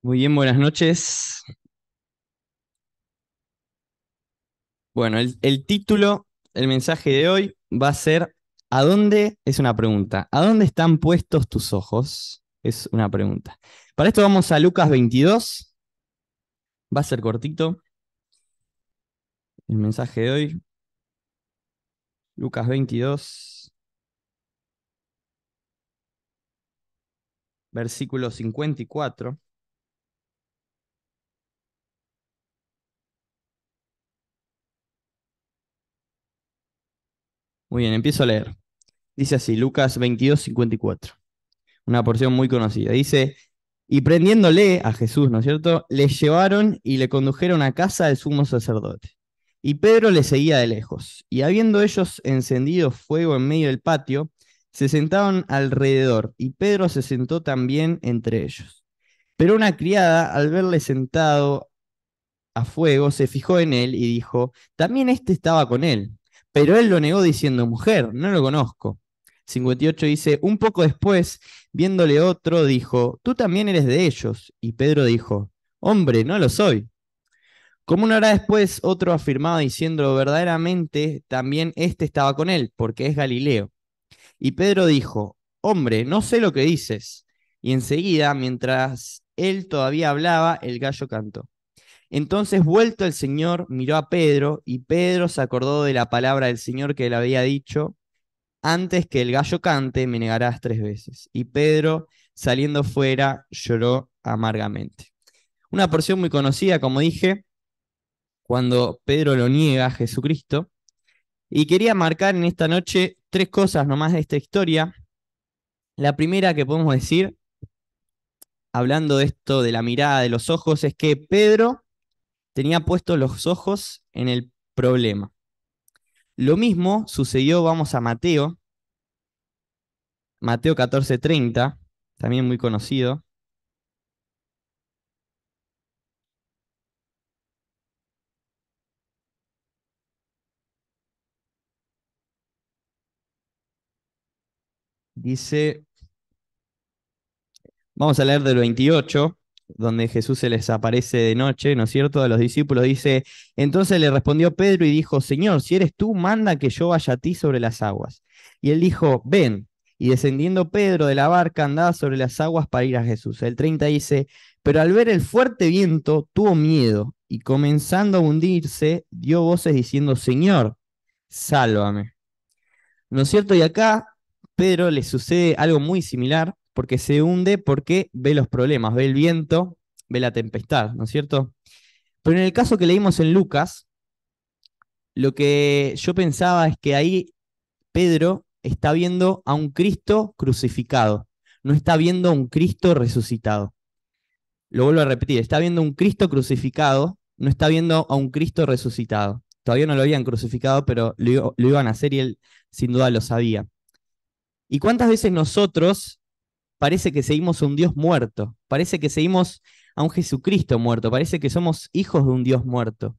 Muy bien, buenas noches. Bueno, el título, el mensaje de hoy va a ser, ¿a dónde? Es una pregunta. ¿A dónde están puestos tus ojos? Es una pregunta. Para esto vamos a Lucas 22. Va a ser cortito el mensaje de hoy. Lucas 22, versículo 54. Muy bien, empiezo a leer. Dice así, Lucas 22, 54. Una porción muy conocida. Dice, y prendiéndole a Jesús, ¿no es cierto? Le llevaron y le condujeron a casa del sumo sacerdote. Y Pedro le seguía de lejos. Y habiendo ellos encendido fuego en medio del patio, se sentaban alrededor, y Pedro se sentó también entre ellos. Pero una criada, al verle sentado a fuego, se fijó en él y dijo, también este estaba con él. Pero él lo negó diciendo, mujer, no lo conozco. 58 dice, un poco después, viéndole otro, dijo, tú también eres de ellos. Y Pedro dijo, hombre, no lo soy. Como una hora después, otro afirmaba diciendo, verdaderamente, también este estaba con él, porque es Galileo. Y Pedro dijo, hombre, no sé lo que dices. Y enseguida, mientras él todavía hablaba, el gallo cantó. Entonces, vuelto el Señor, miró a Pedro, y Pedro se acordó de la palabra del Señor que le había dicho, antes que el gallo cante, me negarás 3 veces. Y Pedro, saliendo fuera, lloró amargamente. Una porción muy conocida, como dije, cuando Pedro lo niega a Jesucristo. Y quería marcar en esta noche 3 cosas nomás de esta historia. La primera que podemos decir, hablando de esto de la mirada de los ojos, es que Pedro tenía puestos los ojos en el problema. Lo mismo sucedió, vamos a Mateo, Mateo 14:30, también muy conocido. Dice, vamos a leer del 28, donde Jesús se les aparece de noche, ¿no es cierto? A los discípulos dice, entonces le respondió Pedro y dijo, Señor, si eres tú, manda que yo vaya a ti sobre las aguas. Y él dijo, ven. Y descendiendo Pedro de la barca andaba sobre las aguas para ir a Jesús. El 30 dice, pero al ver el fuerte viento tuvo miedo y comenzando a hundirse, dio voces diciendo, Señor, sálvame. ¿No es cierto? Y acá Pedro le sucede algo muy similar porque se hunde porque ve los problemas, ve el viento, ve la tempestad, ¿no es cierto? Pero en el caso que leímos en Lucas, lo que yo pensaba es que ahí Pedro está viendo a un Cristo crucificado, no está viendo a un Cristo resucitado. Lo vuelvo a repetir, está viendo a un Cristo crucificado, no está viendo a un Cristo resucitado. Todavía no lo habían crucificado, pero lo iban a hacer y él sin duda lo sabía. ¿Y cuántas veces nosotros parece que seguimos a un Dios muerto? Parece que seguimos a un Jesucristo muerto, parece que somos hijos de un Dios muerto,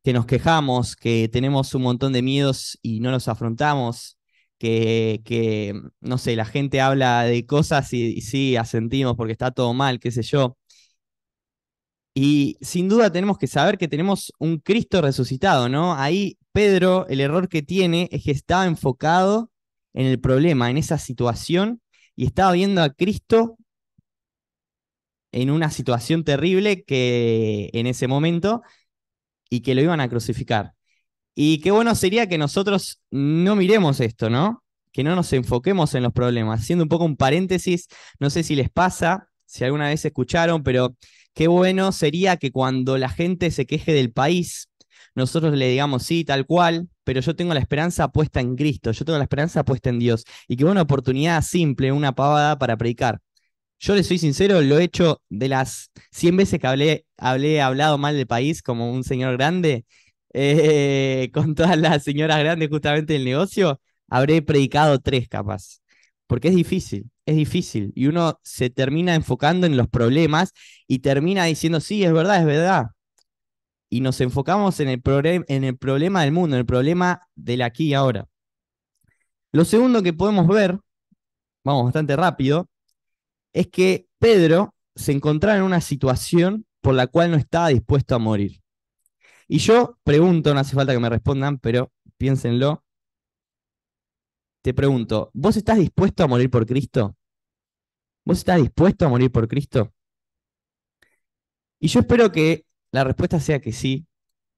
que nos quejamos, que tenemos un montón de miedos y no los afrontamos, que no sé, la gente habla de cosas y sí, asentimos porque está todo mal, qué sé yo. Y sin duda tenemos que saber que tenemos un Cristo resucitado, ¿no? Ahí Pedro, el error que tiene es que estaba enfocado en el problema, en esa situación, y estaba viendo a Cristo en una situación terrible que en ese momento y que lo iban a crucificar. Y qué bueno sería que nosotros no miremos esto, ¿no? Que no nos enfoquemos en los problemas. Haciendo un poco un paréntesis, no sé si les pasa, si alguna vez escucharon, pero qué bueno sería que cuando la gente se queje del país, nosotros le digamos, sí, tal cual, pero yo tengo la esperanza puesta en Cristo, yo tengo la esperanza puesta en Dios. Y qué buena oportunidad simple, una pavada para predicar. Yo le soy sincero, lo he hecho de las 100 veces que hablé hablado mal del país como un señor grande, con todas las señoras grandes justamente del negocio, habré predicado 3 capaz. Porque es difícil. Y uno se termina enfocando en los problemas y termina diciendo, sí, es verdad, es verdad. Y nos enfocamos en el problema del mundo, en el problema del aquí y ahora. Lo segundo que podemos ver, vamos bastante rápido, es que Pedro se encontraba en una situación por la cual no estaba dispuesto a morir. Y yo pregunto, no hace falta que me respondan, pero piénsenlo. Te pregunto, ¿vos estás dispuesto a morir por Cristo? ¿Vos estás dispuesto a morir por Cristo? Y yo espero que la respuesta sea que sí,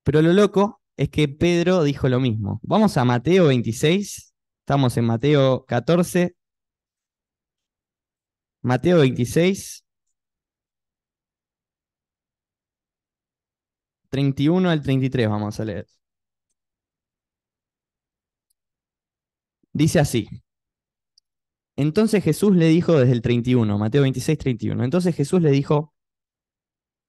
pero lo loco es que Pedro dijo lo mismo. Vamos a Mateo 26, estamos en Mateo 14, Mateo 26, 31 al 33 vamos a leer. Dice así. Entonces Jesús le dijo desde el 31, Mateo 26, 31. Entonces Jesús le dijo,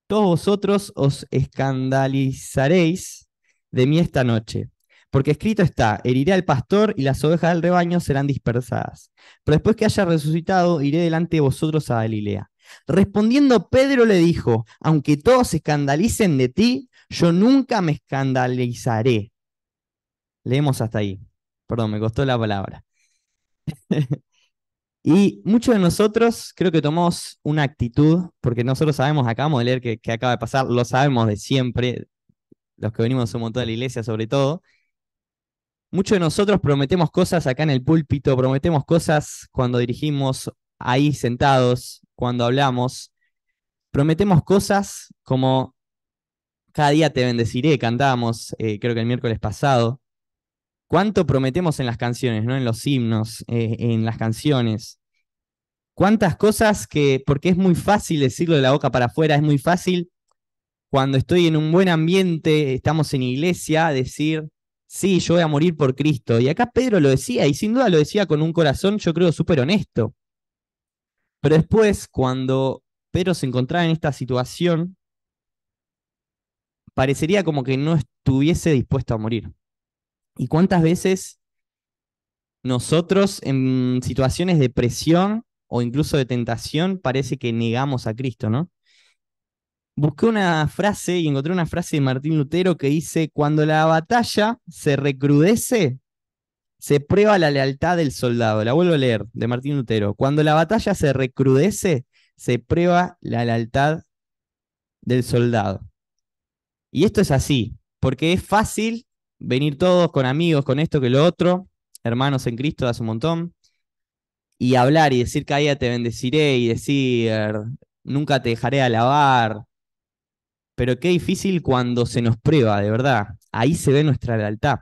todos vosotros os escandalizaréis de mí esta noche, porque escrito está, heriré al pastor y las ovejas del rebaño serán dispersadas. Pero después que haya resucitado, iré delante de vosotros a Galilea. Respondiendo Pedro le dijo, aunque todos se escandalicen de ti, yo nunca me escandalizaré. Leemos hasta ahí. Perdón, me costó la palabra. Y muchos de nosotros creo que tomamos una actitud, porque nosotros sabemos, acabamos de leer que acaba de pasar, lo sabemos de siempre, los que venimos un montón de la iglesia sobre todo. Muchos de nosotros prometemos cosas acá en el púlpito, prometemos cosas cuando dirigimos ahí sentados, cuando hablamos, prometemos cosas como cada día te bendeciré, cantábamos, creo que el miércoles pasado. ¿Cuánto prometemos en las canciones, ¿no? En los himnos, en las canciones? ¿Cuántas cosas que, porque es muy fácil decirlo de la boca para afuera, es muy fácil cuando estoy en un buen ambiente, estamos en iglesia, decir, sí, yo voy a morir por Cristo. Y acá Pedro lo decía, y sin duda lo decía con un corazón, yo creo, súper honesto. Pero después, cuando Pedro se encontraba en esta situación, parecería como que no estuviese dispuesto a morir. ¿Y cuántas veces nosotros en situaciones de presión o incluso de tentación parece que negamos a Cristo, ¿no? Busqué una frase y encontré una frase de Martín Lutero que dice, cuando la batalla se recrudece, se prueba la lealtad del soldado. La vuelvo a leer, de Martín Lutero. Cuando la batalla se recrudece, se prueba la lealtad del soldado. Y esto es así, porque es fácil venir todos con amigos, con esto, que lo otro, hermanos en Cristo, hace un montón, y hablar y decir cada día te bendeciré y decir nunca te dejaré alabar. Pero qué difícil cuando se nos prueba, de verdad. Ahí se ve nuestra lealtad.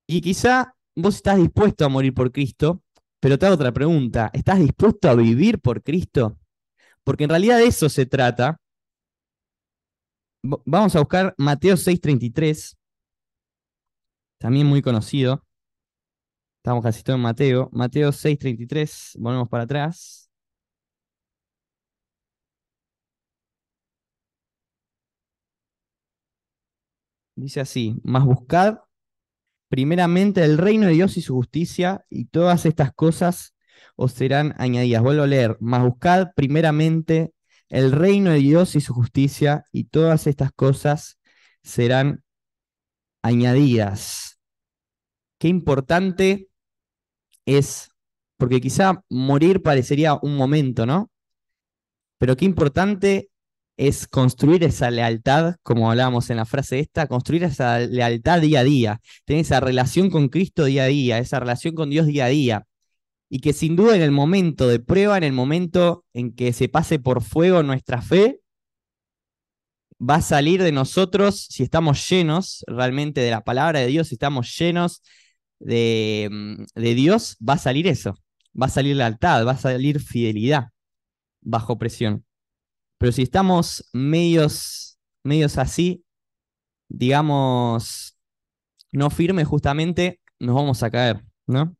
Y quizá vos estás dispuesto a morir por Cristo, pero te hago otra pregunta. ¿Estás dispuesto a vivir por Cristo? Porque en realidad de eso se trata. Vamos a buscar Mateo 6:33, también muy conocido. Estamos casi todos en Mateo. Mateo 6:33, volvemos para atrás. Dice así, mas buscad primeramente el reino de Dios y su justicia, y todas estas cosas os serán añadidas. Vuelvo a leer, mas buscad primeramente el reino de Dios y su justicia, y todas estas cosas serán añadidas. Qué importante es, porque quizá morir parecería un momento, ¿no? Pero qué importante es construir esa lealtad, como hablábamos en la frase esta, construir esa lealtad día a día, tener esa relación con Cristo día a día, esa relación con Dios día a día. Y que sin duda en el momento de prueba, en el momento en que se pase por fuego nuestra fe, va a salir de nosotros, si estamos llenos realmente de la palabra de Dios, si estamos llenos de Dios, va a salir eso, va a salir lealtad, va a salir fidelidad bajo presión. Pero si estamos medios así, digamos, no firmes, justamente nos vamos a caer, ¿no?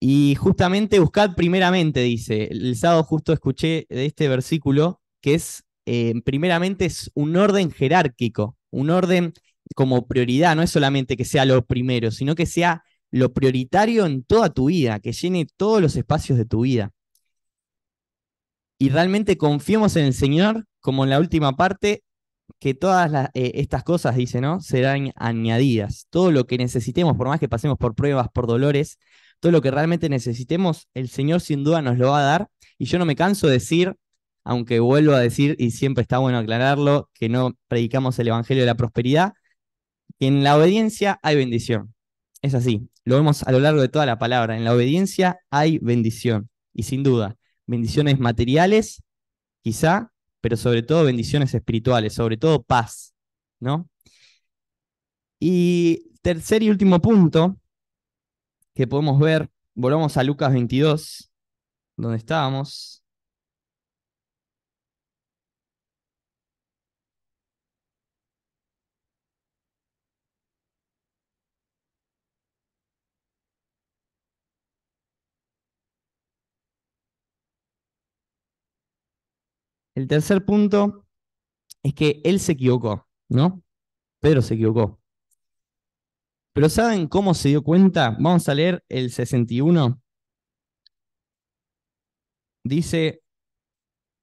Y justamente buscad primeramente, dice, el sábado justo escuché de este versículo, que es, primeramente es un orden jerárquico, un orden como prioridad, no es solamente que sea lo primero, sino que sea lo prioritario en toda tu vida, que llene todos los espacios de tu vida. Y realmente confiemos en el Señor, como en la última parte, que todas estas cosas, dice, ¿no? Serán añadidas. Todo lo que necesitemos, por más que pasemos por pruebas, por dolores, todo lo que realmente necesitemos, el Señor sin duda nos lo va a dar. Y yo no me canso de decir, aunque vuelvo a decir, y siempre está bueno aclararlo, que no predicamos el Evangelio de la prosperidad, que en la obediencia hay bendición. Es así, lo vemos a lo largo de toda la palabra. En la obediencia hay bendición. Y sin duda, bendiciones materiales, quizá, pero sobre todo bendiciones espirituales, sobre todo paz, ¿no? Y tercer y último punto que podemos ver, volvamos a Lucas 22, donde estábamos. El tercer punto es que él se equivocó, ¿no? Pedro se equivocó. Pero ¿saben cómo se dio cuenta? Vamos a leer el 61. Dice,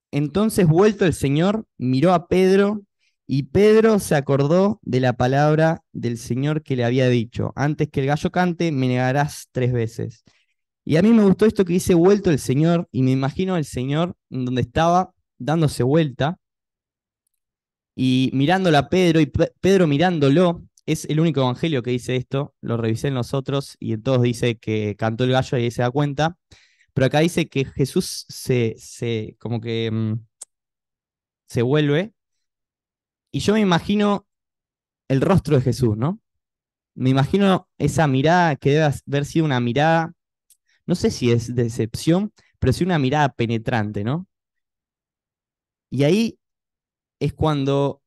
entonces vuelto el Señor, miró a Pedro y Pedro se acordó de la palabra del Señor que le había dicho, antes que el gallo cante, me negarás 3 veces. Y a mí me gustó esto que dice vuelto el Señor y me imagino el Señor donde estaba dándose vuelta y mirándolo a Pedro y Pedro mirándolo. Es el único evangelio que dice esto, lo revisé en los otros y en todos dice que cantó el gallo y ahí se da cuenta. Pero acá dice que Jesús como que se vuelve. Y yo me imagino el rostro de Jesús, ¿no? Me imagino esa mirada que debe haber sido una mirada, no sé si es decepción, pero sí una mirada penetrante, ¿no? Y ahí es cuando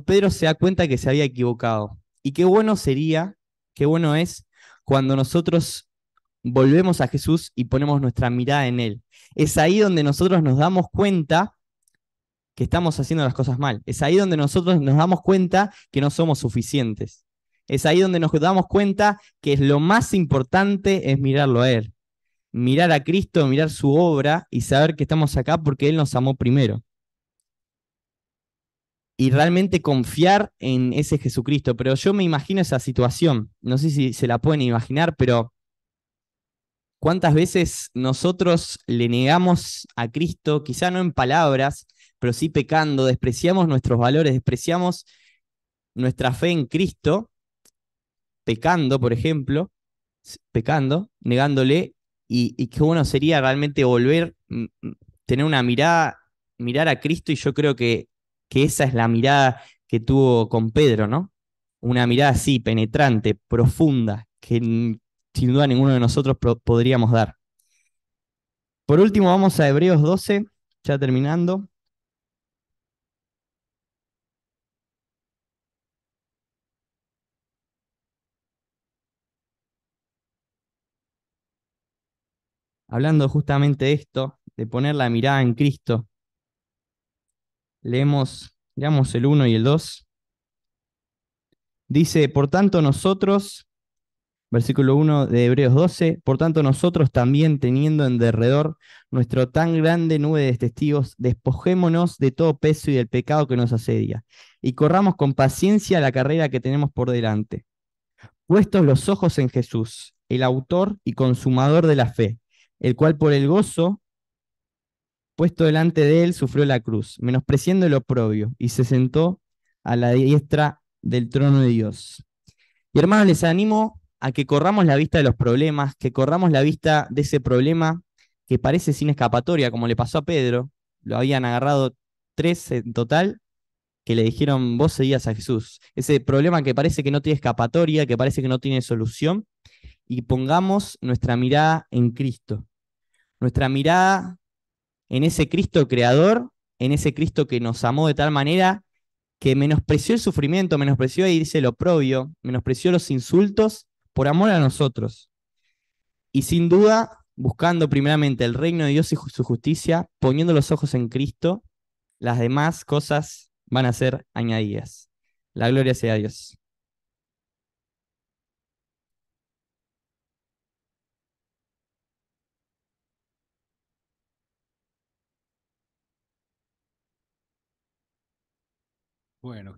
Pedro se da cuenta que se había equivocado. Y qué bueno sería, qué bueno es cuando nosotros volvemos a Jesús y ponemos nuestra mirada en Él. Es ahí donde nosotros nos damos cuenta que estamos haciendo las cosas mal. Es ahí donde nosotros nos damos cuenta que no somos suficientes. Es ahí donde nos damos cuenta que lo más importante es mirarlo a Él. Mirar a Cristo, mirar su obra y saber que estamos acá porque Él nos amó primero. Y realmente confiar en ese Jesucristo. Pero yo me imagino esa situación. No sé si se la pueden imaginar, pero ¿cuántas veces nosotros le negamos a Cristo, quizá no en palabras, pero sí pecando, despreciamos nuestros valores, despreciamos nuestra fe en Cristo, pecando, por ejemplo, pecando, negándole, y qué bueno sería realmente volver, tener una mirada, mirar a Cristo, y yo creo que esa es la mirada que tuvo con Pedro, ¿no? Una mirada así, penetrante, profunda, que sin duda ninguno de nosotros podríamos dar. Por último, vamos a Hebreos 12, ya terminando. Hablando justamente de esto, de poner la mirada en Cristo, leamos el 1 y el 2. Dice, por tanto nosotros, versículo 1 de Hebreos 12, por tanto nosotros también teniendo en derredor nuestro tan grande nube de testigos, despojémonos de todo peso y del pecado que nos asedia, y corramos con paciencia la carrera que tenemos por delante, puestos los ojos en Jesús, el autor y consumador de la fe, el cual por el gozo puesto delante de él sufrió la cruz, menospreciando el oprobio, y se sentó a la diestra del trono de Dios. Y hermanos, les animo a que corramos la vista de los problemas, que corramos la vista de ese problema que parece sin escapatoria, como le pasó a Pedro. Lo habían agarrado 3 en total que le dijeron, vos seguías a Jesús. Ese problema que parece que no tiene escapatoria, que parece que no tiene solución, y pongamos nuestra mirada en Cristo. Nuestra mirada en ese Cristo creador, en ese Cristo que nos amó de tal manera que menospreció el sufrimiento, menospreció, ahí dice el oprobio, menospreció los insultos por amor a nosotros. Y sin duda, buscando primeramente el reino de Dios y su justicia, poniendo los ojos en Cristo, las demás cosas van a ser añadidas. La gloria sea a Dios. Bueno,